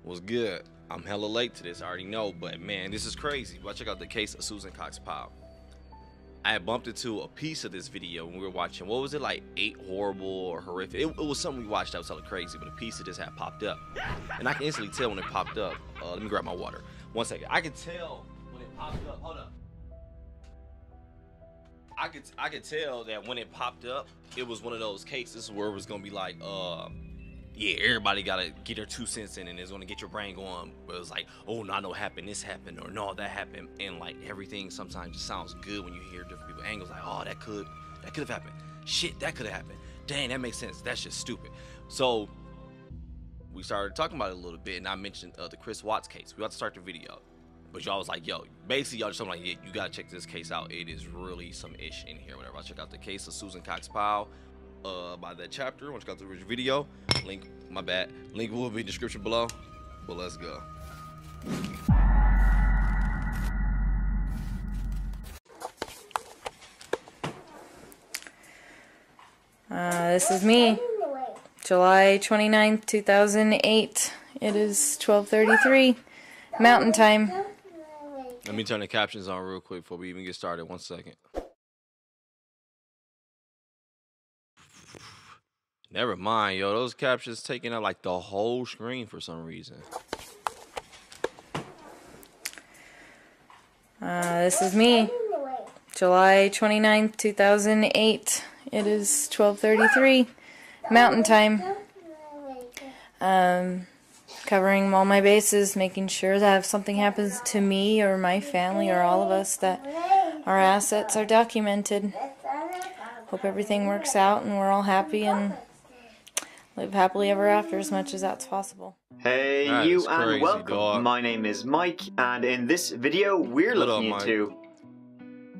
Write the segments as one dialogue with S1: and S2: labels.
S1: Was good. I'm hella late to this, I already know, but man, this is crazy. But check out the case of Susan Cox Powell. I had bumped into a piece of this video when we were watching, what was it, like 8 horrible or horrific? It was something we watched that was hella crazy, but a piece of this had popped up. And I can instantly tell when it popped up. Let me grab my water. 1 second. I can tell when it popped up. Hold up. I could tell that when it popped up, it was one of those cases where it was gonna be like, yeah, everybody gotta get their 2 cents in, and it's gonna get your brain going. But it was like, oh, no, no, happened, this happened, or no, that happened, and like everything sometimes just sounds good when you hear different people's angles. Like, oh, that could have happened. Shit, that could have happened. Dang, that makes sense. That's just stupid. So we started talking about it a little bit, and I mentioned the Chris Watts case. We about to start the video, but y'all was like, yo, basically y'all just told me like, yeah, you gotta check this case out. It is really some ish in here. Whatever. I'll check out the case of Susan Cox Powell. By that chapter. Once you got the original video, link, my bad, link will be in the description below. But let's go.
S2: This is me, July 29th, 2008. It is 12:33 Mountain Time.
S1: Let me turn the captions on real quick before we even get started. 1 second. Never mind, yo. Those captions taking up like the whole screen for some reason.
S2: This is me, July 29th, 2008. It is 12:33 Mountain Time. Covering all my bases, making sure that if something happens to me or my family or all of us, that our assets are documented. Hope everything works out and we're all happy and live happily ever after as much as that's possible.
S3: Hey
S1: that
S3: you
S1: crazy,
S3: and welcome.
S1: dog.
S3: My name is Mike, and in this video we're looking into,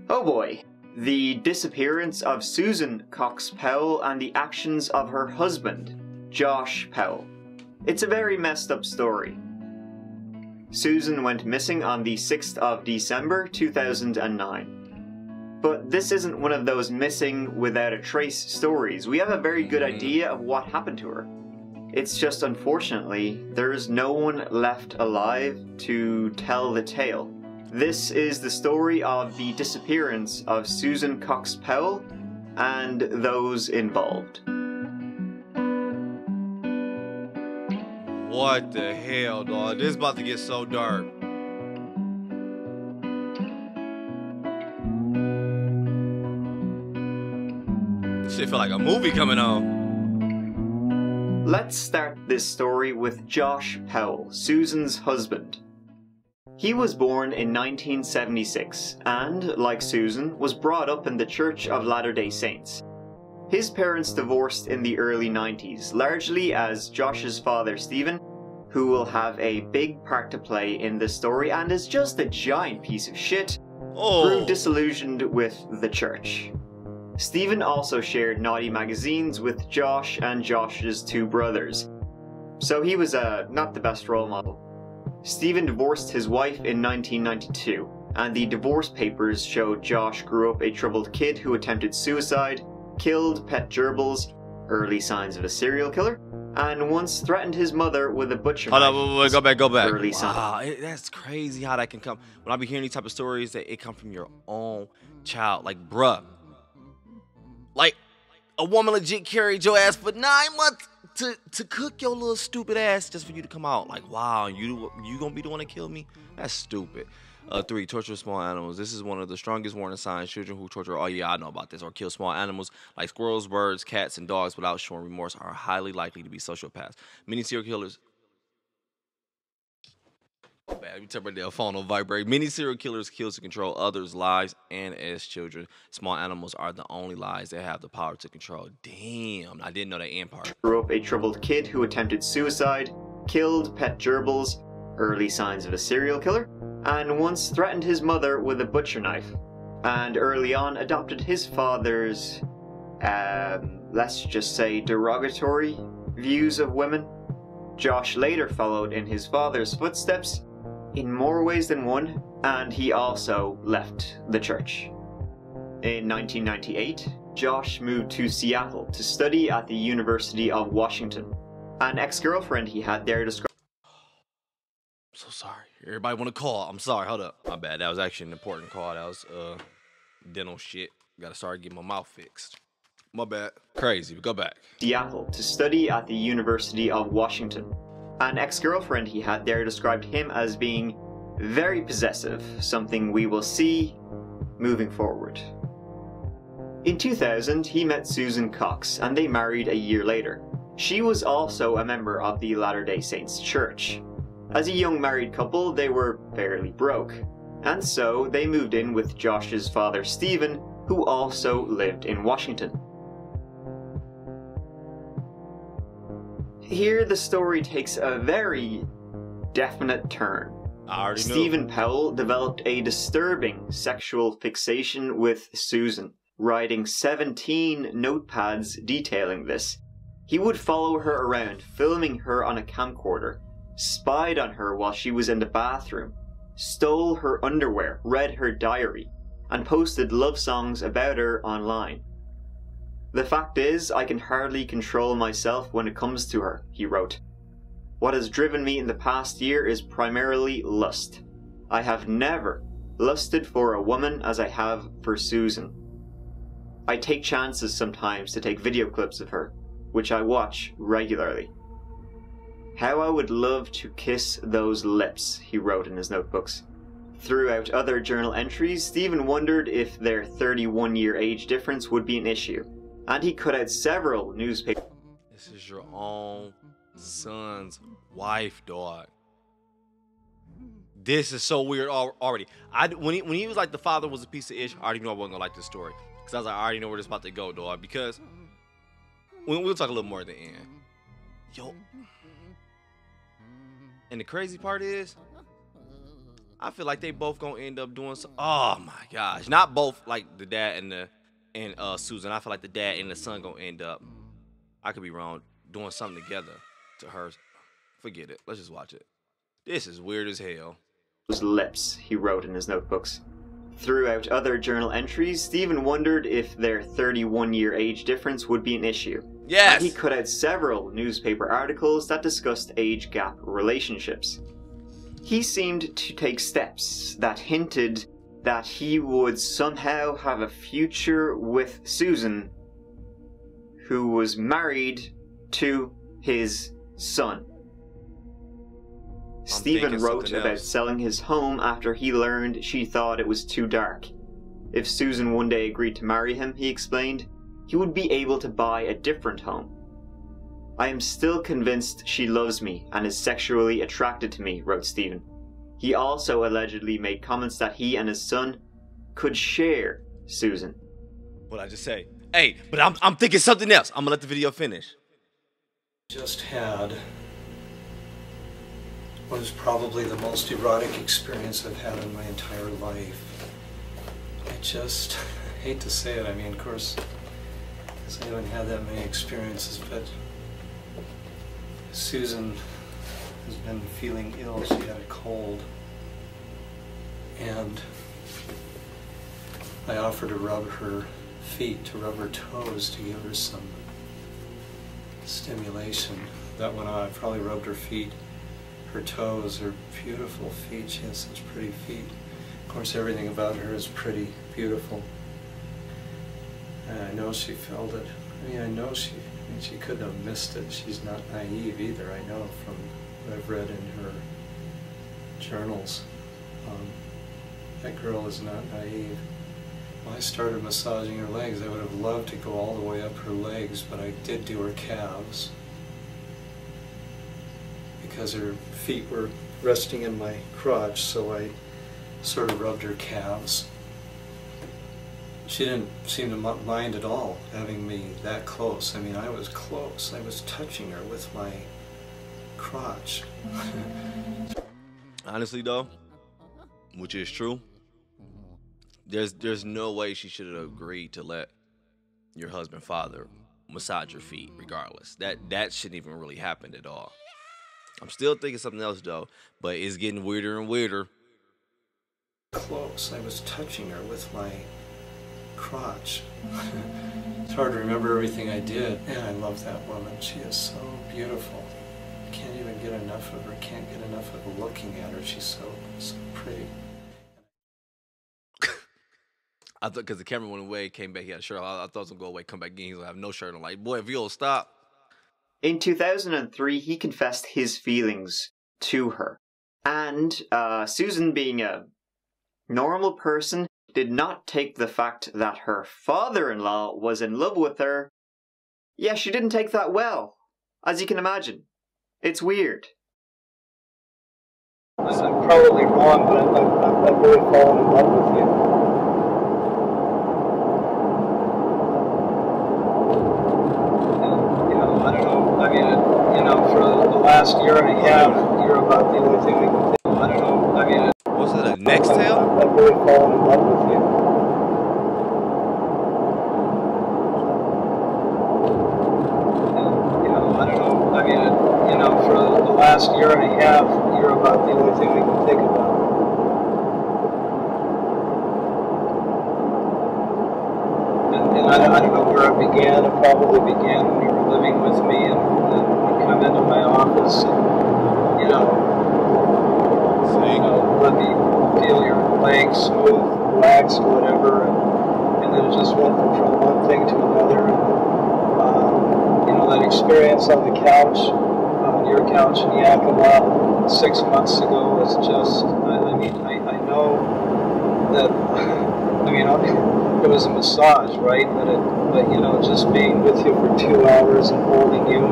S3: oh boy, the disappearance of Susan Cox Powell and the actions of her husband, Josh Powell. It's a very messed up story. Susan went missing on the 6th of December 2009. But this isn't one of those missing without a trace stories. We have a very good idea of what happened to her. It's just unfortunately, there is no one left alive to tell the tale. This is the story of the disappearance of Susan Cox Powell and those involved.
S1: What the hell, dog? This is about to get so dark. Shit feel like a movie coming on.
S3: Let's start this story with Josh Powell, Susan's husband. He was born in 1976 and, like Susan, was brought up in the Church of Latter-day Saints. His parents divorced in the early 90s, largely as Josh's father Stephen, who will have a big part to play in this story and is just a giant piece of shit, grew disillusioned with the church. Stephen also shared naughty magazines with Josh and Josh's 2 brothers, so he was not the best role model. Stephen divorced his wife in 1992, and the divorce papers showed Josh grew up a troubled kid who attempted suicide, killed pet gerbils, early signs of a serial killer, and once threatened his mother with a butcher knife.
S1: Hold on, wait, go back.
S3: Early
S1: Wow, that's crazy how that can come. When I be hearing these type of stories, that it come from your own child. Like, bruh. Like, a woman legit carried your ass for 9 months to cook your little stupid ass just for you to come out. Like, wow, you gonna be the one to kill me? That's stupid. 3, torture small animals. This is one of the strongest warning signs. Children who torture, oh yeah, I know about this, or kill small animals like squirrels, birds, cats, and dogs without showing remorse are highly likely to be sociopaths. Many serial killers. Oh, bad. Let me turn my damn phone on vibrate. Many serial killers kill to control others' lives, and as children, small animals are the only lives that have the power to control. Damn, I didn't know that end part.
S3: Grew up a troubled kid who attempted suicide, killed pet gerbils, early signs of a serial killer, and once threatened his mother with a butcher knife, and early on adopted his father's, let's just say derogatory views of women. Josh later followed in his father's footsteps in more ways than one, and he also left the church. In 1998, Josh moved to Seattle to study at the University of Washington. An ex-girlfriend he had there described
S1: So sorry. Everybody want to call. I'm sorry. Hold up. My bad. That was actually an important call. That was dental shit. Gotta start getting my mouth fixed. My bad. Crazy. Go back.
S3: Seattle to study at the University of Washington. An ex-girlfriend he had there described him as being very possessive, something we will see moving forward. In 2000, he met Susan Cox, and they married a year later. She was also a member of the Latter-day Saints Church. As a young married couple, they were fairly broke, and so they moved in with Josh's father Stephen, who also lived in Washington. Here the story takes a very definite turn.
S1: I already knew.
S3: Stephen Powell developed a disturbing sexual fixation with Susan, writing 17 notepads detailing this. He would follow her around, filming her on a camcorder, spied on her while she was in the bathroom, stole her underwear, read her diary, and posted love songs about her online. The fact is, I can hardly control myself when it comes to her, he wrote. What has driven me in the past year is primarily lust. I have never lusted for a woman as I have for Susan. I take chances sometimes to take video clips of her, which I watch regularly. How I would love to kiss those lips, he wrote in his notebooks. Throughout other journal entries, Stephen wondered if their 31-year age difference would be an issue, and he cut out several newspapers.
S1: This is your own son's wife, dog. This is so weird already. When he was like the father was a piece of ish, I already knew I wasn't gonna like this story. Because I was like, I already know where this is about to go, dog. Because we'll talk a little more at the end. Yo. And the crazy part is, I feel like they both gonna end up doing some. Oh my gosh. Not both, like the dad and Susan. I feel like the dad and the son gonna end up, I could be wrong, doing something together to her. Forget it. Let's just watch it. This is weird as hell.
S3: Lips, he wrote in his notebooks. Throughout other journal entries, Stephen wondered if their 31-year age difference would be an issue.
S1: Yes!
S3: And he cut out several newspaper articles that discussed age gap relationships. He seemed to take steps that hinted that he would somehow have a future with Susan, who was married to his son. Stephen wrote about selling his home after he learned she thought it was too dark. If Susan one day agreed to marry him, he explained, he would be able to buy a different home. I am still convinced she loves me and is sexually attracted to me, wrote Stephen. He also allegedly made comments that he and his son could share Susan.
S1: What'd I just say? Hey, but I'm thinking something else. I'm gonna let the video finish.
S4: Just had what is probably the most erotic experience I've had in my entire life. I hate to say it, I mean, of course, because I haven't had that many experiences, but Susan has been feeling ill. She had a cold, and I offered to rub her feet, to rub her toes, to give her some stimulation. That went on. I probably rubbed her feet. Her toes, her beautiful feet. She has such pretty feet. Of course, everything about her is pretty beautiful. And I know she felt it. I mean, she couldn't have missed it. She's not naive either, I know, from what I've read in her journals. That girl is not naive. When I started massaging her legs, I would have loved to go all the way up her legs, but I did do her calves, because her feet were resting in my crotch, so I sort of rubbed her calves. She didn't seem to mind at all having me that close. I mean, I was close. I was touching her with my crotch.
S1: Honestly though, which is true, there's no way she should have agreed to let your husband father massage your feet regardless. That shouldn't even really happen at all. I'm still thinking something else though, but it's getting weirder and weirder.
S4: Close. I was touching her with my crotch. It's hard to remember everything I did. And I love that woman. She is so beautiful. can't even get enough of her, can't get enough of looking at her. She's so pretty.
S1: I thought because the camera went away, came back, he had a shirt on. I thought it was going to go away, come back again. He's going to have no shirt on. Like, boy, if you don't stop.
S3: In 2003, he confessed his feelings to her. And Susan, being a normal person, did not take the fact that her father-in-law was in love with her. Yeah, she didn't take that well, as you can imagine. It's weird.
S4: I'm probably wrong, but I've really fallen in love with you. And, I don't know. I mean, for the last year and a half, you're about the only thing we can think. I don't know. I mean,
S1: Was it a next tail?
S4: I've really fallen in love with you. I don't know. I mean, for the last year and a half, you're about the only thing we can think about. And I don't know where it began. It probably began when you were living with me, and you come into my office, and, let me feel your legs smooth, relaxed, whatever, and then it just went from one thing to another. And, that experience on the couch, on your couch in Yakima 6 months ago was just, I know that, it was a massage, right? But just being with you for 2 hours and holding you,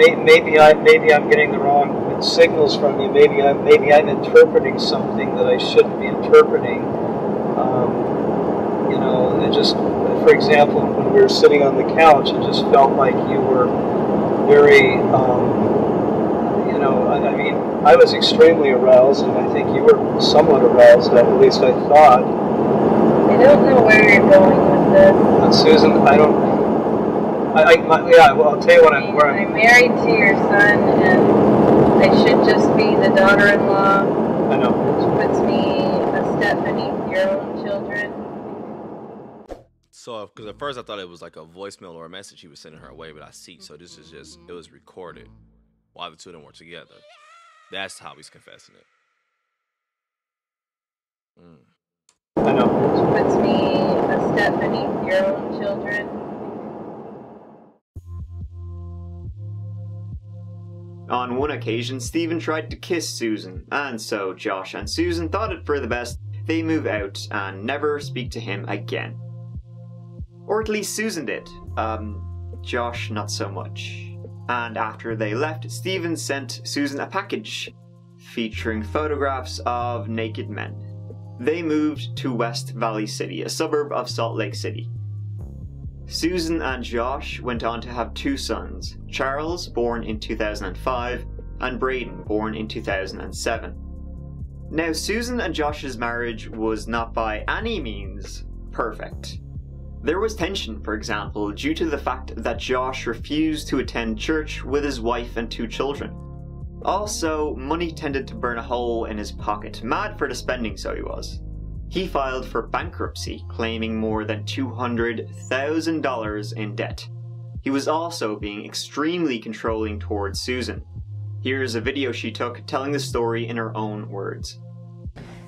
S4: and maybe I'm getting the wrong signals from you. Maybe I'm interpreting something that I shouldn't be interpreting. It just, for example, when we were sitting on the couch, it just felt like you were very, I was extremely aroused, and I think you were somewhat aroused, at least I thought.
S2: I don't know where you're going with this.
S4: And Susan, I'll tell you what
S2: I'm married to your son, and I should just be the daughter-in-law.
S4: I know.
S2: Which puts me a step beneath your own children.
S1: So, because at first I thought it was like a voicemail or a message he was sending her away, but I see. So this is just, it was recorded while the two of them were together. That's how he's confessing it.
S4: I know.
S2: Which puts me a step beneath your own children.
S3: On one occasion, Stephen tried to kiss Susan, and so Josh and Susan thought it for the best they move out and never speak to him again. Or at least Susan did. Josh not so much. And after they left, Stephen sent Susan a package featuring photographs of naked men. They moved to West Valley City, a suburb of Salt Lake City. Susan and Josh went on to have 2 sons, Charles, born in 2005, and Braden, born in 2007. Now, Susan and Josh's marriage was not by any means perfect. There was tension, for example, due to the fact that Josh refused to attend church with his wife and 2 children. Also, money tended to burn a hole in his pocket, mad for the spending so he was. He filed for bankruptcy, claiming more than $200,000 in debt. He was also being extremely controlling towards Susan. Here's a video she took telling the story in her own words.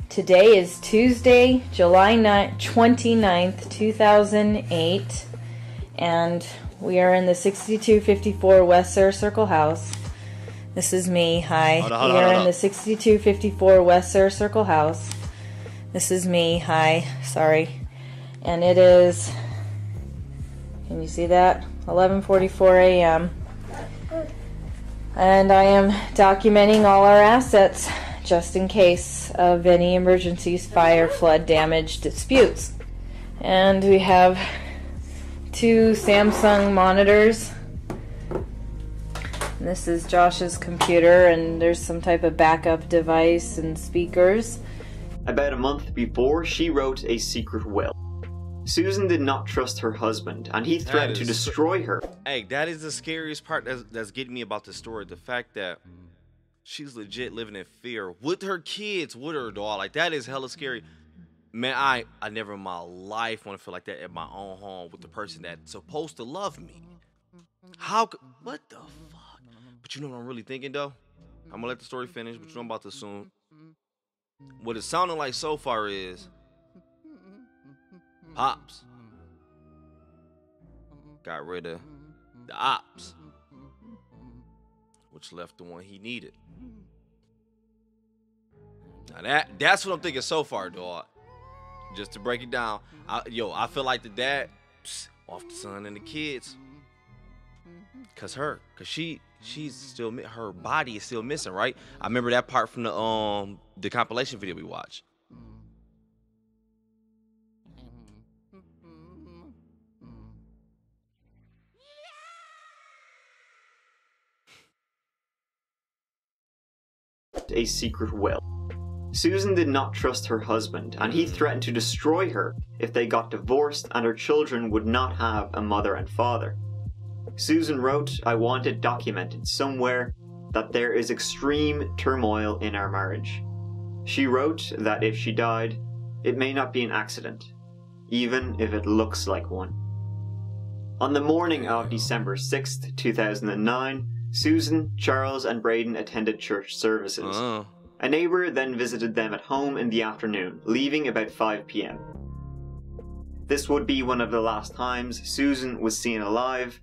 S2: Today is Tuesday, July 29th, 2008, and we are in the 6254 West Sur Circle house. This is me. Hi. We are in the 6254 West Sur Circle house. This is me. Hi. Sorry. And it is, can you see that? 11:44 a.m. And I am documenting all our assets just in case of any emergencies, fire, flood, damage, disputes. And we have 2 Samsung monitors. And this is Josh's computer, and there's some type of backup device and speakers.
S3: About a month before, she wrote a secret will. Susan did not trust her husband, and he threatened to destroy her.
S1: Hey, that is the scariest part that's getting me about the story. The fact that she's legit living in fear with her kids, with her dog. Like, that is hella scary. Man, I never in my life want to feel like that at my own home with the person that's supposed to love me. What the fuck? But you know what I'm really thinking, though? I'm gonna let the story finish, but you know I'm about to assume. What it's sounding like so far is Pops got rid of the ops, which left the one he needed. Now that's what I'm thinking so far, dog. Just to break it down, I feel like the dad off the son and the kids, cause she's still, her body is still missing, right? I remember that part from the compilation video we watched.
S3: A secret will. Susan did not trust her husband, and he threatened to destroy her if they got divorced and her children would not have a mother and father. Susan wrote, "I want it documented somewhere that there is extreme turmoil in our marriage." She wrote that if she died, it may not be an accident, even if it looks like one. On the morning of December 6th, 2009, Susan, Charles, and Braden attended church services. A neighbor then visited them at home in the afternoon, leaving about 5 p.m. This would be one of the last times Susan was seen alive,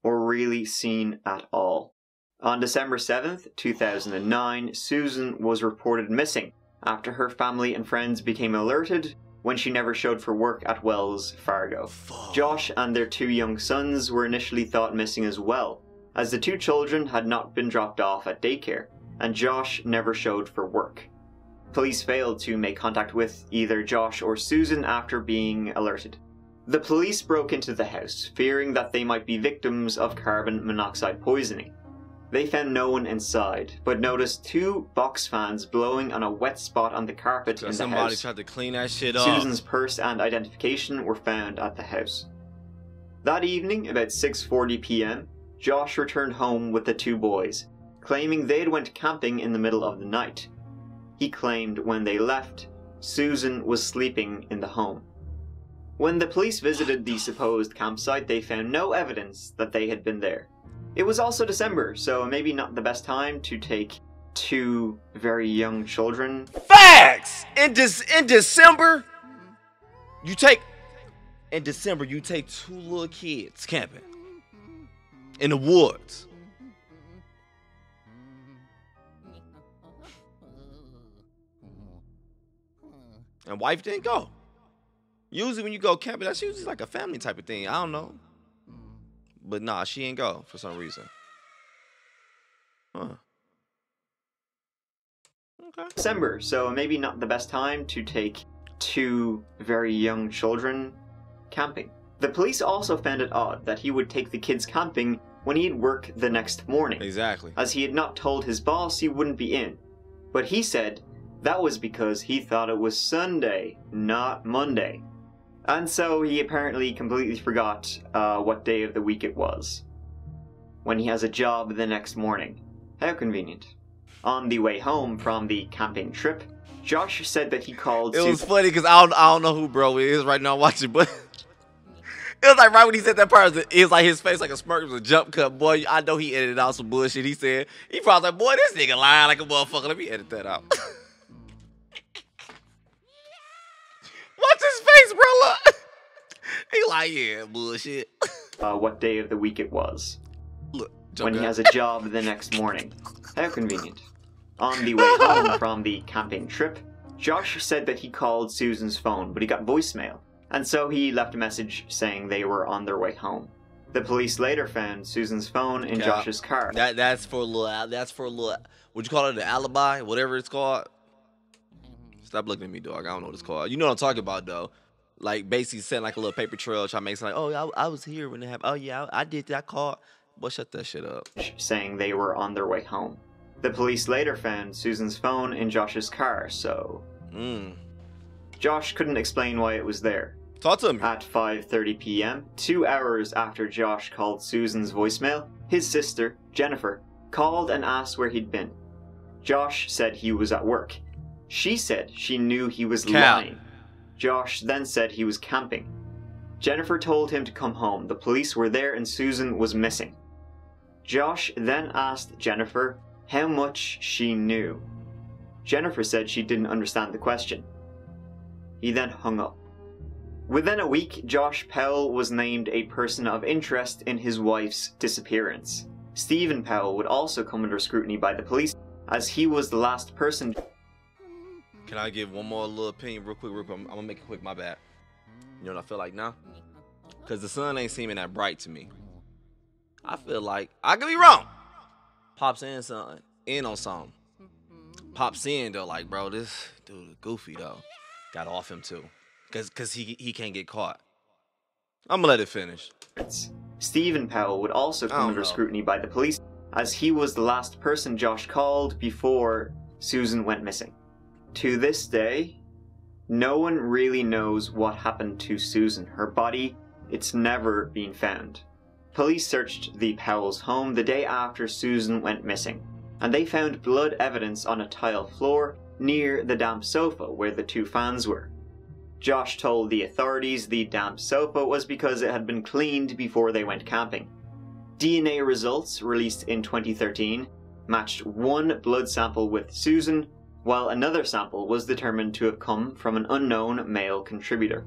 S3: or really seen at all. On December 7th, 2009, Susan was reported missing after her family and friends became alerted when she never showed for work at Wells Fargo. Josh and their 2 young sons were initially thought missing as well, as the 2 children had not been dropped off at daycare, and Josh never showed for work. Police failed to make contact with either Josh or Susan after being alerted. The police broke into the house, fearing that they might be victims of carbon monoxide poisoning. They found no one inside, but noticed 2 box fans blowing on a wet spot on the carpet in the
S1: somebody
S3: house.
S1: tried to clean that shit up.
S3: Susan's purse and identification were found at the house. That evening, about 6:40 p.m., Josh returned home with the 2 boys, claiming they'd went camping in the middle of the night. He claimed when they left, Susan was sleeping in the home. When the police visited the supposed campsite, they found no evidence that they had been there. It was also December, so maybe not the best time to take 2 very young children.
S1: Facts! In December, you take 2 little kids camping in the woods. And wife didn't go. Usually when you go camping, that's usually like a family type of thing. I don't know. But nah, she ain't go for some reason. Huh. Okay.
S3: December, so maybe not the best time to take 2 very young children camping. The police also found it odd that he would take the kids camping when he'd work the next morning.
S1: Exactly.
S3: As he had not told his boss he wouldn't be in. But he said that was because he thought it was Sunday, not Monday. And so he apparently completely forgot what day of the week it was, when he has a job the next morning. How convenient. On the way home from the camping trip, Josh said that he called
S1: It was funny because I don't know who bro is right now watching, but it was like right when he said that part, it was like his face like a smirk, it was a jump cut. Boy, I know he edited out some bullshit. He said, he probably like, boy, this nigga lying like a motherfucker. Let me edit that out. What's his face, bro? Look. He like, yeah, bullshit.
S3: What day of the week it was,
S1: Look,
S3: when he has a job the next morning. How convenient. On the way home from the camping trip, Josh said that he called Susan's phone, but he got voicemail, and so he left a message saying they were on their way home. The police later found Susan's phone in Josh's car.
S1: That's for a little, would you call it an alibi? Whatever it's called. Stop looking at me, dog. I don't know what it's called. You know what I'm talking about, though. Like, basically send like a little paper trail, try to make something like, oh, I was here when it happened. Oh, yeah, I did that. I called. Boy, shut that shit up.
S3: Saying they were on their way home. The police later found Susan's phone in Josh's car, so... Josh couldn't explain why it was there.
S1: Talk to me.
S3: At 5:30 p.m., 2 hours after Josh called Susan's voicemail, his sister, Jennifer, called and asked where he'd been. Josh said he was at work. She said she knew he was lying. Josh then said he was camping. Jennifer told him to come home. The police were there and Susan was missing. Josh then asked Jennifer how much she knew. Jennifer said she didn't understand the question. He then hung up. Within a week, Josh Powell was named a person of interest in his wife's disappearance. Stephen Powell would also come under scrutiny by the police, as he was the last person.
S1: Can I give one more little opinion real quick? I'm gonna make it quick, my bad. You know what I feel like now? Because the sun ain't seeming that bright to me. I feel like, I could be wrong. Pop's in on something. Pop's in though, like, bro, this dude is goofy though. Got off him too. Cause he can't get caught. I'm gonna let it finish.
S3: Stephen Powell would also come under scrutiny by the police, as he was the last person Josh called before Susan went missing. To this day, no one really knows what happened to Susan. Her body, it's never been found. Police searched the Powell's home the day after Susan went missing, and they found blood evidence on a tile floor near the damp sofa where the two fans were. Josh told the authorities the damp sofa was because it had been cleaned before they went camping. DNA results released in 2013 matched one blood sample with Susan, while another sample was determined to have come from an unknown male contributor.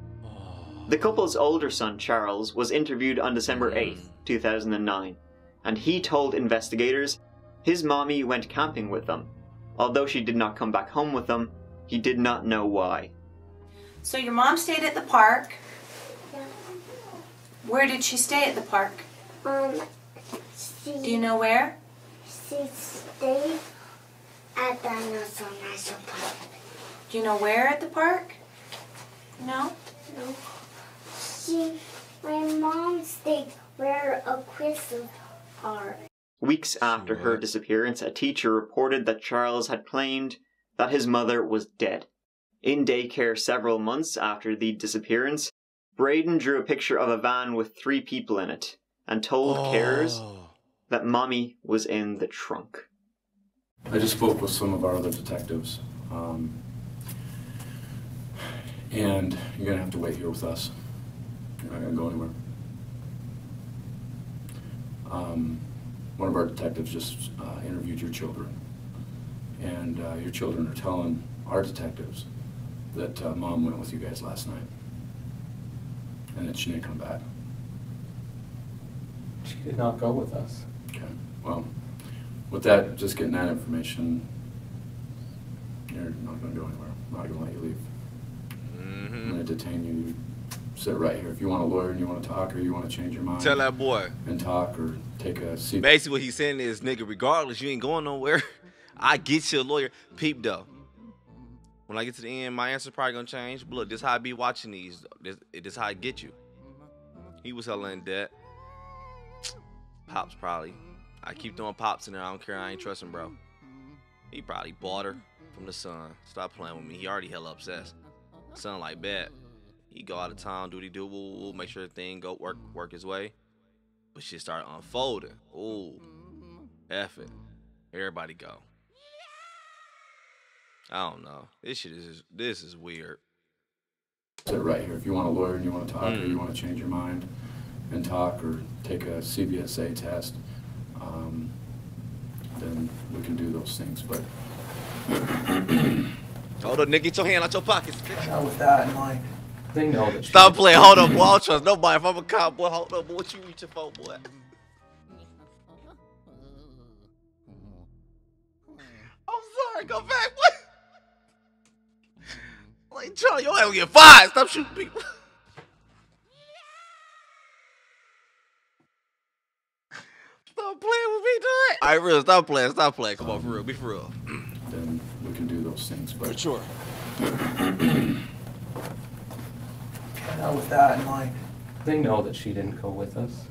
S3: The couple's older son, Charles, was interviewed on December 8th, 2009, and he told investigators his mommy went camping with them. Although she did not come back home with them, he did not know why.
S5: So your mom stayed at the park.
S6: Yeah.
S5: Where did she stay at the park? Do you know where?
S6: She stayed at the National Park.
S5: Do you know where at the park? No?
S6: No. My mom stayed where a crystal are.
S3: Weeks after her disappearance, a teacher reported that Charles had claimed that his mother was dead. In daycare several months after the disappearance, Braden drew a picture of a van with 3 people in it and told carers that mommy was in the trunk.
S7: I just spoke with some of our other detectives, and you're going to have to wait here with us. You're not going to go anywhere. One of our detectives just interviewed your children, and your children are telling our detectives that Mom went with you guys last night, and that she didn't come back.
S4: She did not go with us.
S7: Okay, well, with that, just getting that information, you're not going to go anywhere. I'm not going to let you leave. I'm going to detain you. You sit right here. If you want a lawyer and you want to talk, or you want to change your mind,
S1: Tell that boy.
S7: and talk, or take a seat.
S1: Basically what he's saying is, nigga, regardless, you ain't going nowhere. I get you a lawyer. Peep though. When I get to the end, my answer's probably gonna change. But look, this how I be watching these. This how I get you. He was hella in debt. Pops probably. I keep throwing Pops in there. I don't care. I ain't trusting, bro. He probably bought her from the son. Stop playing with me. He already hella obsessed. Son like bet. He go out of town, do what he do. We'll make sure the thing go work his way. But shit started unfolding. Ooh, F it. Everybody go. I don't know. This is weird.
S7: Sit right here. If you want a lawyer and you want to talk, or you want to change your mind and talk, or take a CBSA test, then we can do those things. But
S1: Hold up, nigga. Get your hand out your pockets.
S4: Now with that in mind, they know that.
S1: Stop playing. Hold up, boy. I don't trust nobody. If I'm a cop, boy, hold up. Boy, what you reaching for, boy? I'm sorry. Go back, boy. Like, Charlie, your ass will get fired. Stop shooting people. Stop playing with me, dog. All right, real. Stop playing. Stop playing. Come on, for real. Be for real.
S7: then we can do those things. But
S1: For sure.
S4: now with that in mind, they know that she didn't go with us.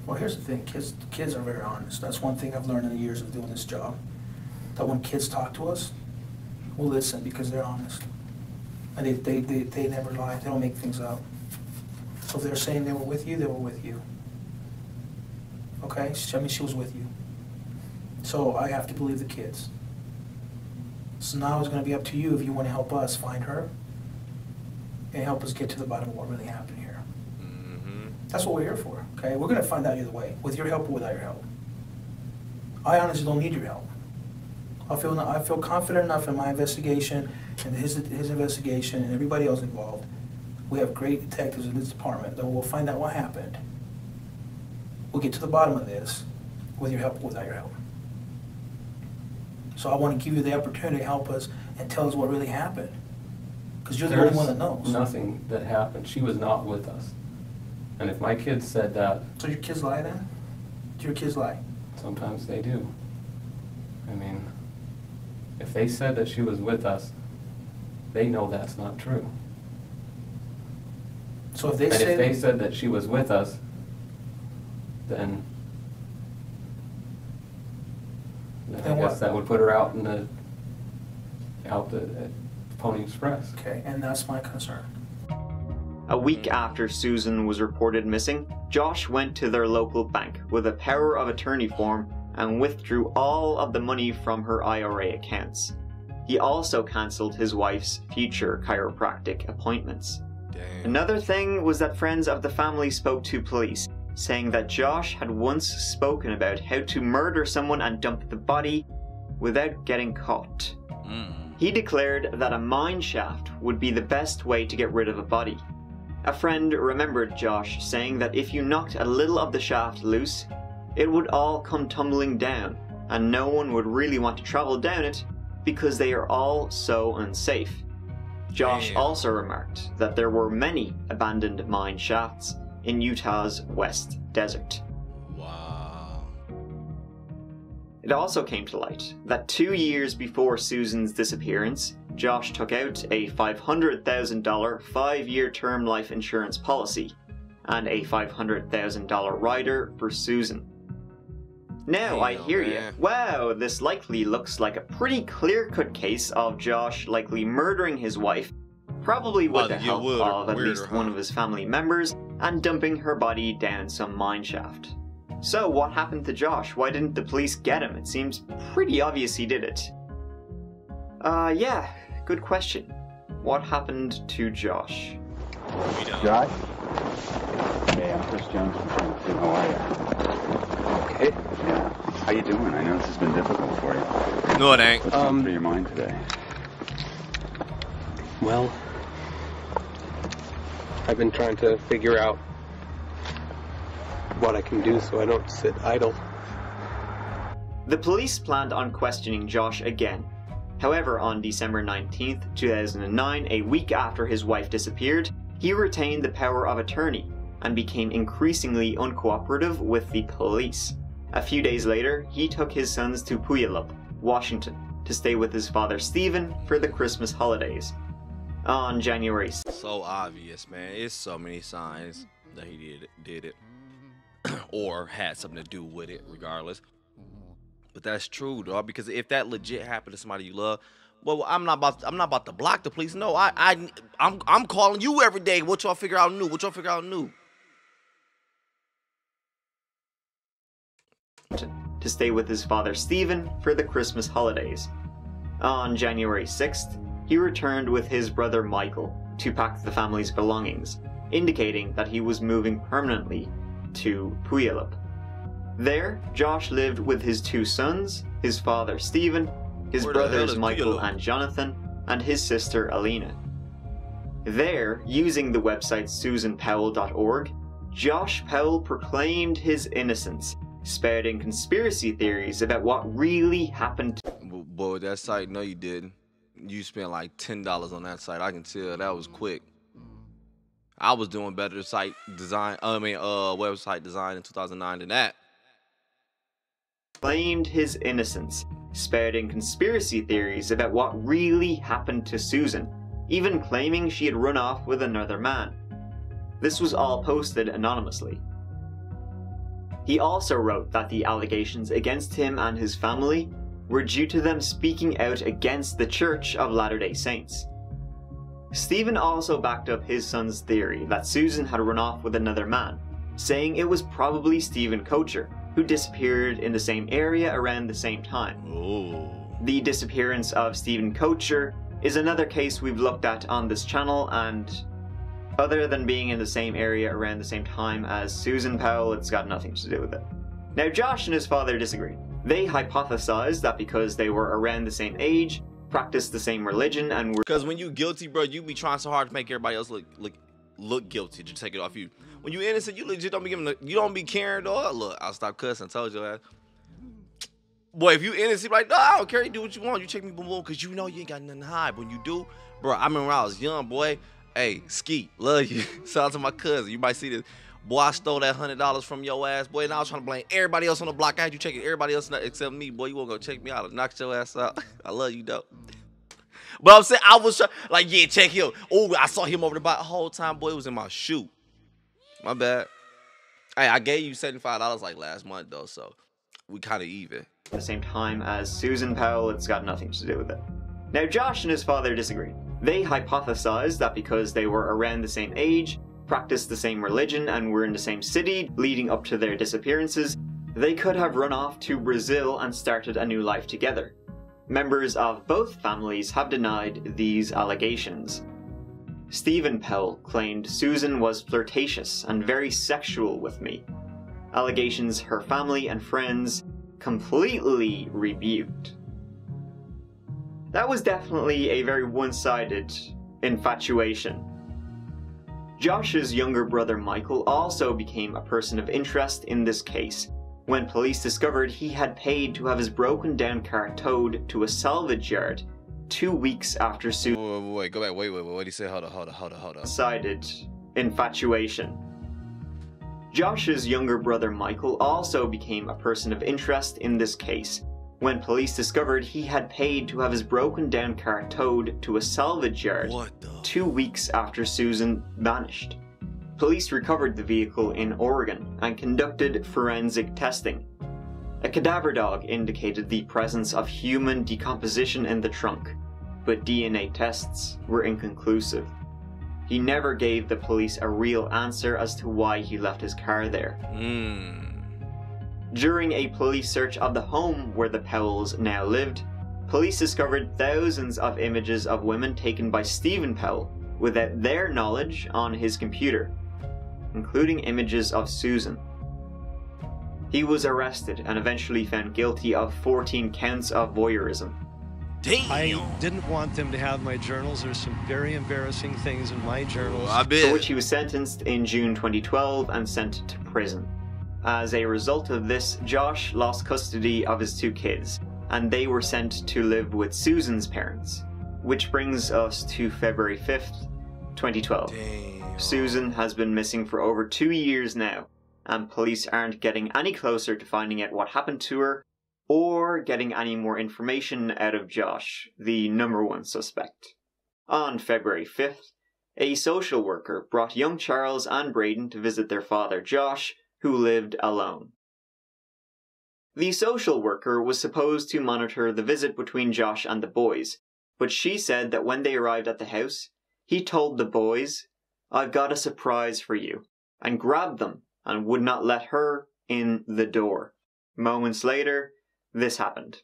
S8: Well, here's the thing, kids are very honest. That's one thing I've learned in the years of doing this job. That when kids talk to us, we'll listen because they're honest. And they never lie, they don't make things up. So if they're saying they were with you, they were with you. Okay, I mean, she was with you. So I have to believe the kids. So now it's gonna be up to you if you wanna help us find her and help us get to the bottom of what really happened here. That's what we're here for, okay? We're gonna find out either way, with your help or without your help. I honestly don't need your help. I feel confident enough in my investigation and his investigation and everybody else involved. We have great detectives in this department that will find out what happened. We'll get to the bottom of this with your help or without your help. So I want to give you the opportunity to help us and tell us what really happened. Because you're the only one that knows.
S9: Nothing that happened. She was not with us. And if my kids said that...
S8: So your kids lie then? Do your kids lie?
S9: Sometimes they do. I mean, if they said that she was with us, they know that's not true.
S8: So if they
S9: and
S8: say...
S9: if they said that she was with us, then I guess that would put her out in the Pony Express.
S8: Okay, and that's my concern.
S3: A week after Susan was reported missing, Josh went to their local bank with a power of attorney form and withdrew all of the money from her IRA accounts. He also cancelled his wife's future chiropractic appointments.
S1: Damn.
S3: Another thing was that friends of the family spoke to police, saying that Josh had once spoken about how to murder someone and dump the body without getting caught. He declared that a mine shaft would be the best way to get rid of a body. A friend remembered Josh saying that if you knocked a little of the shaft loose, it would all come tumbling down, and no one would really want to travel down it because they are all so unsafe. Josh also remarked that there were many abandoned mine shafts in Utah's West Desert.
S1: Wow.
S3: It also came to light that 2 years before Susan's disappearance, Josh took out a $500,000 5-year term life insurance policy and a $500,000 rider for Susan. Now I hear you. Wow, this likely looks like a pretty clear-cut case of Josh likely murdering his wife, probably with the help of at least one of his family members, and dumping her body down some mine shaft. So what happened to Josh? Why didn't the police get him? It seems pretty obvious he did it. Yeah, good question. What happened to Josh?
S10: Josh? Hey, I'm Chris Jones from Tennessee. How are you? Okay. Yeah. How you doing? I know this has been difficult for you.
S1: No, it ain't.
S10: What's going through your mind today?
S11: Well, I've been trying to figure out what I can do so I don't sit idle.
S3: The police planned on questioning Josh again. However, on December 19th, 2009, a week after his wife disappeared, he retained the power of attorney and became increasingly uncooperative with the police. A few days later, he took his sons to Puyallup, Washington, to stay with his father Stephen for the Christmas holidays. On January...
S1: So obvious, man. It's so many signs that he did it. Or had something to do with it, regardless. But that's true, dog, because if that legit happened to somebody you love, well, I'm not about to block the police. No, I'm calling you every day. What y'all figure out new? What y'all figure out new?
S3: To stay with his father Stephen for the Christmas holidays. On January 6th, he returned with his brother Michael to pack the family's belongings, indicating that he was moving permanently to Puyallup. There, Josh lived with his 2 sons, his father Stephen, his brothers Michael and Jonathan, and his sister Alina. There, using the website susanpowell.org, Josh Powell proclaimed his innocence, spouting conspiracy theories about what really happened.
S1: Boy, that site, no you didn't. You spent like $10 on that site. I can tell that was quick. I was doing better website design in 2009 than that.
S3: Claimed his innocence, spouting conspiracy theories about what really happened to Susan, even claiming she had run off with another man. This was all posted anonymously. He also wrote that the allegations against him and his family were due to them speaking out against the Church of Latter-day Saints. Stephen also backed up his son's theory that Susan had run off with another man, saying it was probably Stephen Kocher, who disappeared in the same area around the same time.
S1: Ooh.
S3: The disappearance of Stephen Kocher is another case we've looked at on this channel, and other than being in the same area around the same time as Susan Powell, it's got nothing to do with it. Now, Josh and his father disagreed. They hypothesized that because they were around the same age, practiced the same religion, and were—
S1: Because when you guilty, bro, you be trying so hard to make everybody else look guilty to take it off you. When you innocent, you legit don't be giving you don't be caring, dog. Look, I'll stop cussing. Told you that. Boy, if you innocent, like, no, I don't care. You do what you want. You check me, boom, boom, because you know you ain't got nothing to hide. When you do, bro, I remember when I was young, boy. Hey, Skeet, love you. Shout out to my cousin. You might see this. Boy, I stole that $100 from your ass, boy, and I was trying to blame everybody else on the block. I had you checking everybody else except me, boy. You won't go check me out. I knocked your ass out. I love you, though. But I'm saying, I was like, yeah, check him. Oh, I saw him over the bar the whole time, boy. It was in my shoe. My bad. Hey, I gave you $75 like last month, though, so we kind of even.
S3: At the same time as Susan Powell, it's got nothing to do with it. Now, Josh and his father disagreed. They hypothesized that because they were around the same age, practiced the same religion, and were in the same city leading up to their disappearances, they could have run off to Brazil and started a new life together. Members of both families have denied these allegations. Stephen Powell claimed Susan was flirtatious and very sexual with me. Allegations her family and friends completely rebuked. That was definitely a very one-sided infatuation. Josh's younger brother Michael also became a person of interest in this case, when police discovered he had paid to have his broken down car towed to a salvage yard 2 weeks after Susan—
S1: Wait, go back, wait, what did he say? Hold on.
S3: Decided infatuation. Josh's younger brother Michael also became a person of interest in this case, when police discovered he had paid to have his broken down car towed to a salvage yard 2 weeks after Susan vanished. Police recovered the vehicle in Oregon and conducted forensic testing. A cadaver dog indicated the presence of human decomposition in the trunk, but DNA tests were inconclusive. He never gave the police a real answer as to why he left his car there. During a police search of the home where the Powells now lived, police discovered thousands of images of women taken by Stephen Powell without their knowledge on his computer, including images of Susan. He was arrested and eventually found guilty of 14 counts of voyeurism.
S1: Damn.
S4: I didn't want them to have my journals. There's some very embarrassing things in my journals.
S3: For which he was sentenced in June 2012 and sent to prison. As a result of this, Josh lost custody of his 2 kids, and they were sent to live with Susan's parents. Which brings us to February 5th, 2012.
S1: Damn.
S3: Susan has been missing for over 2 years now, and police aren't getting any closer to finding out what happened to her, or getting any more information out of Josh, the #1 suspect. On February 5th, a social worker brought young Charles and Braden to visit their father Josh, who lived alone. The social worker was supposed to monitor the visit between Josh and the boys, but she said that when they arrived at the house, he told the boys, "I've got a surprise for you," and grabbed them and would not let her in the door. Moments later, this happened.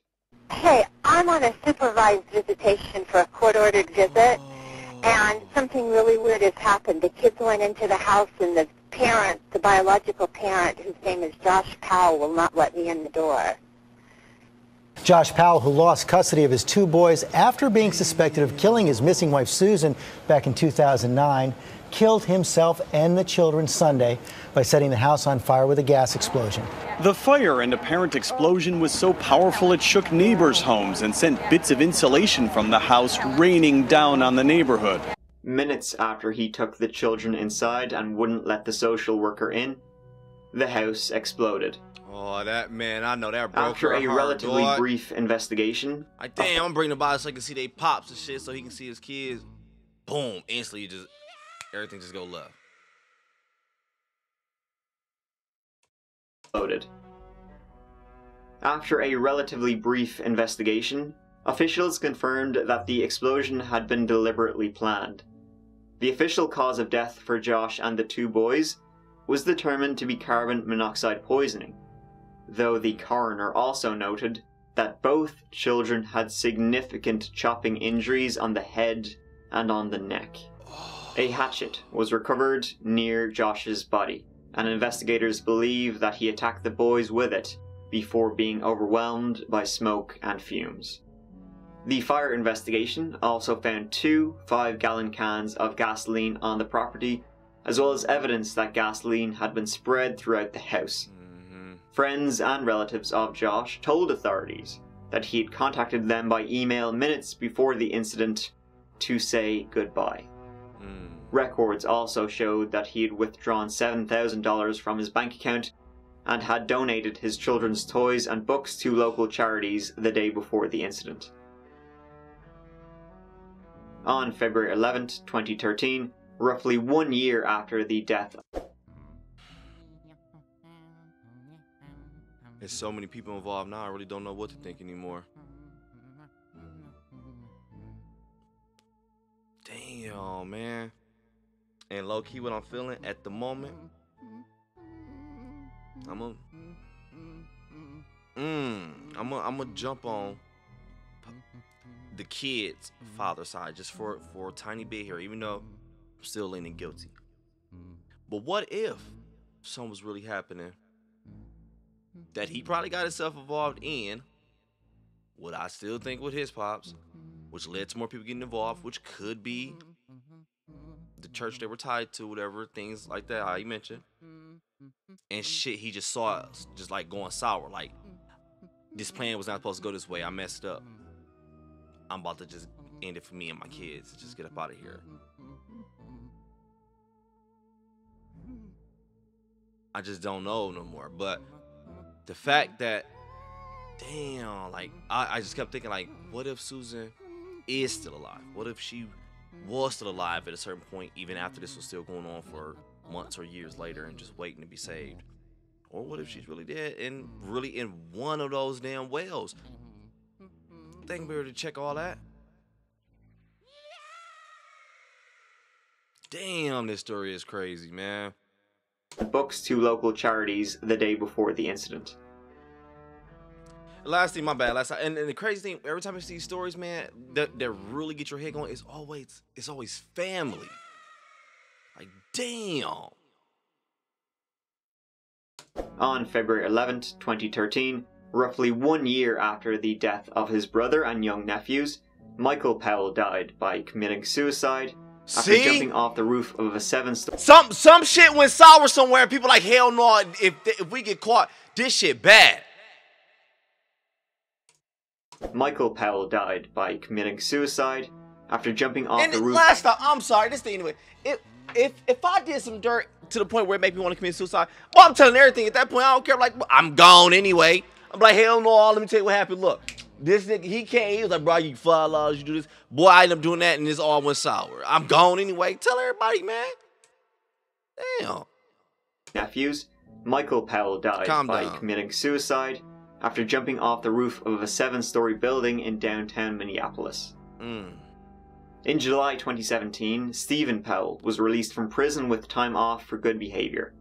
S12: Hey, I'm on a supervised visitation for a court-ordered visit, and something really weird has happened. The kids went into the house, and the parent, the biological parent, whose name is Josh Powell, will not let me in the door.
S13: Josh Powell, who lost custody of his 2 boys after being suspected of killing his missing wife Susan back in 2009, killed himself and the children Sunday by setting the house on fire with a gas explosion.
S14: The fire and apparent explosion was so powerful it shook neighbors' homes and sent bits of insulation from the house raining down on the neighborhood.
S3: Minutes after he took the children inside and wouldn't let the social worker in, the house exploded.
S1: Oh, that man, I know that broke
S3: After
S1: her
S3: a
S1: heart,
S3: relatively
S1: dog.
S3: brief investigation,
S1: Like, damn, I'm bringing the body so he can see they pops and shit, so he can see his kids. Boom, instantly, just everything just go left.
S3: exploded. After a relatively brief investigation, officials confirmed that the explosion had been deliberately planned. The official cause of death for Josh and the 2 boys was determined to be carbon monoxide poisoning, though the coroner also noted that both children had significant chopping injuries on the head and on the neck. A hatchet was recovered near Josh's body, and investigators believe that he attacked the boys with it before being overwhelmed by smoke and fumes. The fire investigation also found 2 5-gallon cans of gasoline on the property, as well as evidence that gasoline had been spread throughout the house. Friends and relatives of Josh told authorities that he had contacted them by email minutes before the incident to say goodbye. Records also showed that he had withdrawn $7,000 from his bank account and had donated his children's toys and books to local charities the day before the incident. On February 11, 2013, roughly 1 year after the death.
S1: There's so many people involved now, I really don't know what to think anymore. Damn, man. And low-key what I'm feeling at the moment, I'm gonna jump on the kid's father side just for a tiny bit here, even though I'm still leaning guilty. But what if something was really happening that he probably got himself involved in, what I still think with his pops, which led to more people getting involved, which could be the church they were tied to, whatever, things like that, how you mentioned. And shit, he just saw us just like going sour, like this plan was not supposed to go this way, I messed up. I'm about to just end it for me and my kids, just get up out of here. I just don't know no more. But the fact that, damn, like I just kept thinking, like, what if Susan is still alive? What if she was still alive at a certain point, even after this was still going on for months or years later and just waiting to be saved? Or what if she's really dead and really in one of those damn wells? Think we were to check all that. Damn, this story is crazy, man.
S3: Books to local charities the day before the incident.
S1: Last thing, my bad. And the crazy thing, every time I see these stories, man, that really get your head going, it's always family. Like, damn.
S3: On February 11th, 2013, roughly 1 year after the death of his brother and young nephews, Michael Powell died by committing suicide after jumping off the roof of a 7-story...
S1: Some shit went sour somewhere. People like, hell no, if we get caught, this shit bad.
S3: Michael Powell died by committing suicide after jumping off the roof...
S1: Last time, I'm sorry, this thing anyway. If I did some dirt to the point where it made me want to commit suicide, well, I'm telling everything at that point. I don't care. Like, I'm gone anyway. I'm like, hell no, let me tell you what happened. Look, this nigga, he came, he was like, bro, you $5, you do this. Boy, I ended up doing that and this all went sour. I'm gone anyway. Tell everybody, man. Damn.
S3: Nephews, Michael Powell died by committing suicide after jumping off the roof of a 7-story building in downtown Minneapolis. In July 2017, Stephen Powell was released from prison with time off for good behavior.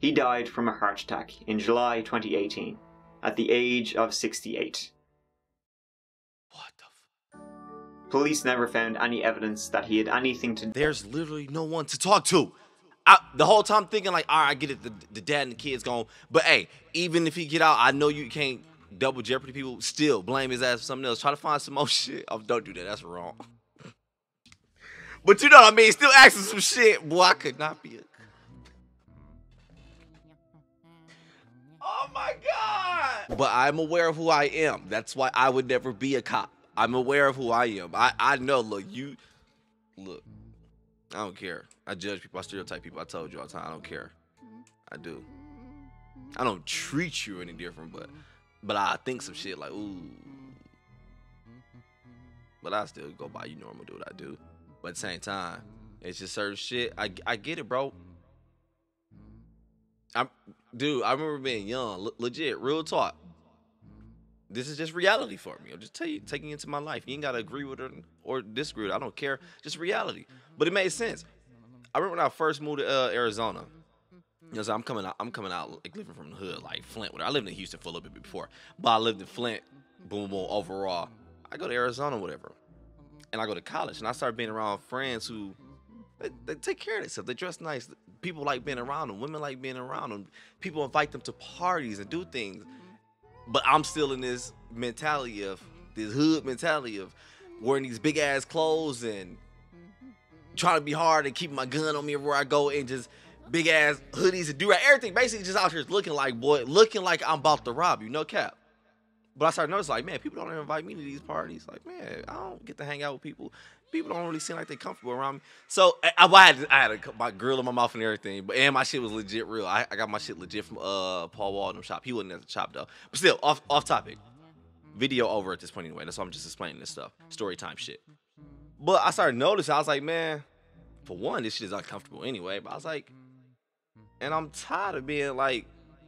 S3: He died from a heart attack in July 2018 at the age of 68.
S1: What the f...
S3: Police never found any evidence that he had anything to...
S1: There's literally no one to talk to. The whole time thinking like, all right, I get it, the dad and the kid's gone. But hey, even if he get out, I know you can't double jeopardy people. Still, blame his ass for something else. Try to find some more shit. Oh, don't do that. That's wrong. But you know what I mean? Still asking some shit. Boy, I could not be a... Oh my God! But I'm aware of who I am. That's why I would never be a cop. I'm aware of who I am. I know, look, I don't care. I judge people, I stereotype people. I told you all the time, I don't care. I do. I don't treat you any different, but I think some shit like, ooh. But I still go by you normal, do what I do. But at the same time, it's just certain shit. I get it, bro. Dude, I remember being young, legit, real talk. This is just reality for me. I'm just taking it into my life. You ain't gotta agree with it or disagree with it. I don't care. Just reality. But it made sense. I remember when I first moved to Arizona. You know, so I'm coming out like living from the hood, like Flint. I lived in Houston for a little bit before, but I lived in Flint. Boom, boom. Overall, I go to Arizona, whatever, and I go to college, and I started being around friends who they take care of themselves. They dress nice. People like being around them. Women like being around them. People invite them to parties and do things. But I'm still in this mentality of, this hood mentality of wearing these big ass clothes and trying to be hard and keep my gun on me everywhere I go, and just big ass hoodies and do-rag, everything basically just out here looking like I'm about to rob you, no cap. But I started noticing, like, man, people don't invite me to these parties. Like, man, I don't get to hang out with people. People don't really seem like they're comfortable around me. So I had my grill in my mouth and everything, and my shit was legit real. I got my shit legit from Paul Walden's shop. He wasn't at the shop though. But still, off topic. Video over at this point anyway. That's why I'm just explaining this stuff. Story time shit. But I started noticing, I was like, man, for one, this shit is uncomfortable anyway. But I was like, and I'm tired of being like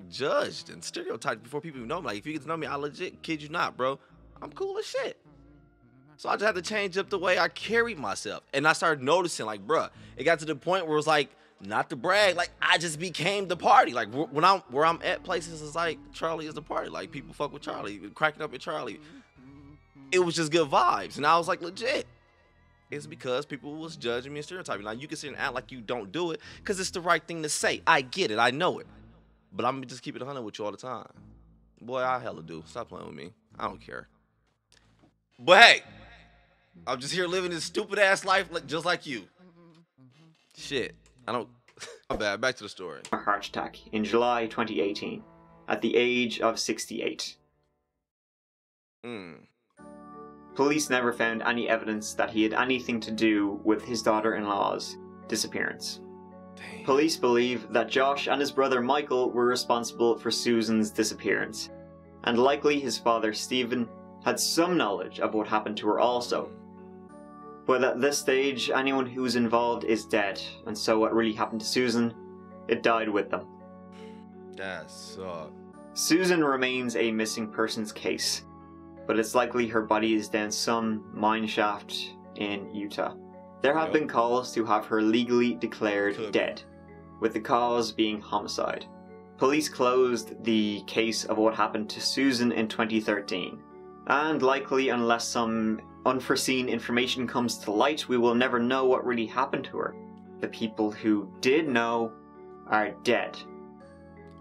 S1: judged and stereotyped before people even know me. Like, if you get to know me, I legit kid you not, bro, I'm cool as shit. So I just had to change up the way I carried myself. And I started noticing, like, bruh, it got to the point where it was like, not to brag, like, I just became the party. Like, where I'm at places, is like, Charlie is the party. Like, people fuck with Charlie, cracking up at Charlie. It was just good vibes. And I was like, legit. It's because people was judging me and stereotyping. Now, you can sit and act like you don't do it because it's the right thing to say. I get it. I know it. But I'm going to just keep it 100 with you all the time. Boy, I hella do. Stop playing with me. I don't care. But hey, I'm just here living this stupid-ass life just like you. Shit. I don't... My bad. Back to the story.
S3: A heart attack in July 2018 at the age of 68. Police never found any evidence that he had anything to do with his daughter-in-law's disappearance.
S1: Damn.
S3: Police believe that Josh and his brother Michael were responsible for Susan's disappearance, and likely his father Stephen had some knowledge of what happened to her also. But at this stage, anyone who was involved is dead, and so what really happened to Susan, it died with them.
S1: That sucks.
S3: Susan remains a missing persons case, but it's likely her body is down some mine shaft in Utah. There have been calls to have her legally declared dead, with the cause being homicide. Police closed the case of what happened to Susan in 2013, and likely unless some unforeseen information comes to light, we will never know what really happened to her. The people who did know are dead.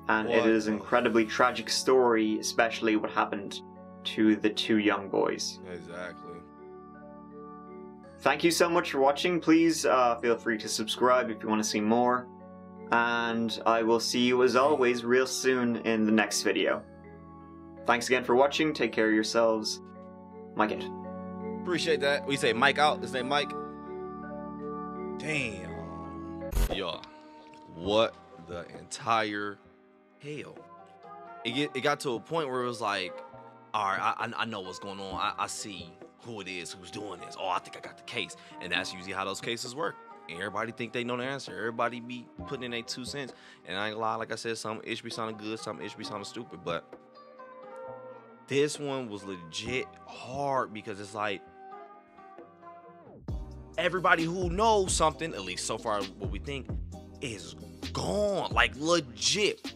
S3: And it is an incredibly tragic story, especially what happened to the two young boys.
S1: Exactly.
S3: Thank you so much for watching. Please feel free to subscribe if you want to see more. And I will see you as always real soon in the next video. Thanks again for watching. Take care of yourselves. Mike out.
S1: Appreciate that. We say Mike out. His name Mike. Damn. Yo, what the entire hell? It got to a point where it was like, all right, I know what's going on. I see who it is who's doing this. Oh, I think I got the case. And that's usually how those cases work. And everybody think they know the answer. Everybody be putting in their 2 cents. And I ain't gonna lie, like I said, some ish be sounding good, some ish be sounding stupid. But this one was legit hard because it's like, everybody who knows something, at least so far what we think, is gone. Like, legit.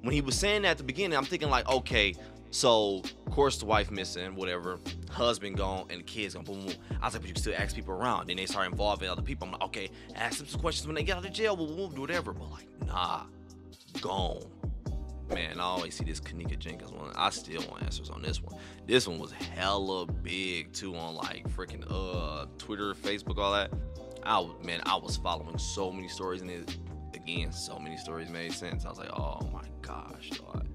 S1: When he was saying that at the beginning, I'm thinking like, okay, so of course the wife missing, whatever, husband gone, and the kids gone, boom, boom. I was like, but you can still ask people around. Then they start involving other people. I'm like, okay, ask them some questions when they get out of jail, boom, boom, do whatever. But like, nah, gone. Man, I always see this Kanika Jenkins one. I still want answers on this one. This one was hella big too on like freaking Twitter, Facebook, all that. I was following so many stories, and it, again, so many stories made sense. I was like, oh my gosh, dog.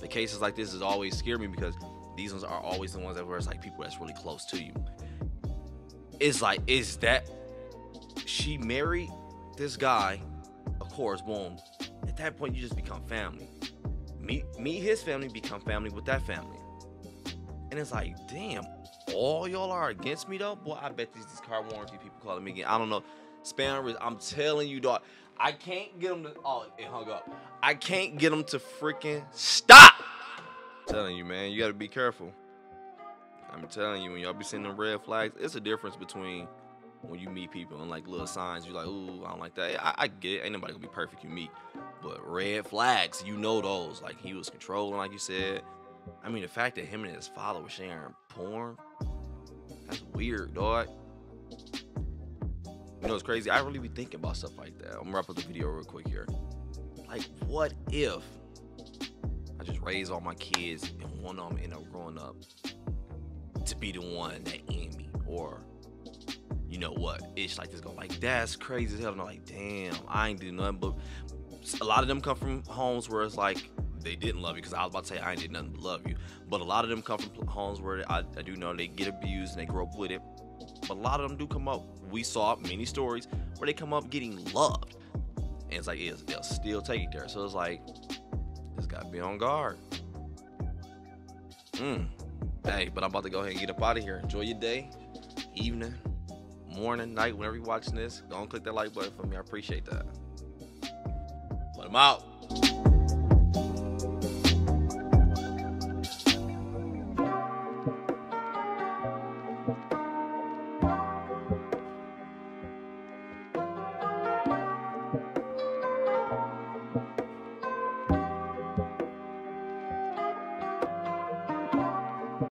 S1: The cases like this is always scare me because these ones are always the ones that where it's like people that's really close to you. It's like, is that she married this guy? Of course, boom. At that point, you just become family. Me, his family, become family with that family. And it's like, damn, all y'all are against me though? Boy, I bet these car warranty people calling me again. I don't know. Spam, I'm telling you, dog. I can't get them to, oh, it hung up. I can't get them to freaking stop. I'm telling you, man, you gotta be careful. I'm telling you, when y'all be seeing them red flags, it's a difference between when you meet people and like little signs, you're like, ooh, I don't like that. I get it. Ain't nobody gonna be perfect you meet. But red flags, you know those. Like, he was controlling, like you said. I mean, the fact that him and his father were sharing porn, that's weird, dog. You know what's crazy? I really be thinking about stuff like that. I'm gonna wrap up the video real quick here. Like, what if I just raise all my kids, and one of them end up growing up to be the one that end me, or you know what, it's like this go like, that's crazy as hell. And I'm like, damn, I ain't do nothing. But a lot of them come from homes where it's like they didn't love you, because I was about to say I ain't did nothing but love you, but a lot of them come from homes where I do know they get abused and they grow up with it. But a lot of them do come up, we saw many stories where they come up getting loved, and it's like they'll still take it there. So it's like, just gotta be on guard. Hey, but I'm about to go ahead and get up out of here. Enjoy your day, evening, morning, night, whenever you're watching this. Go and click that like button for me. I appreciate that. But I'm out.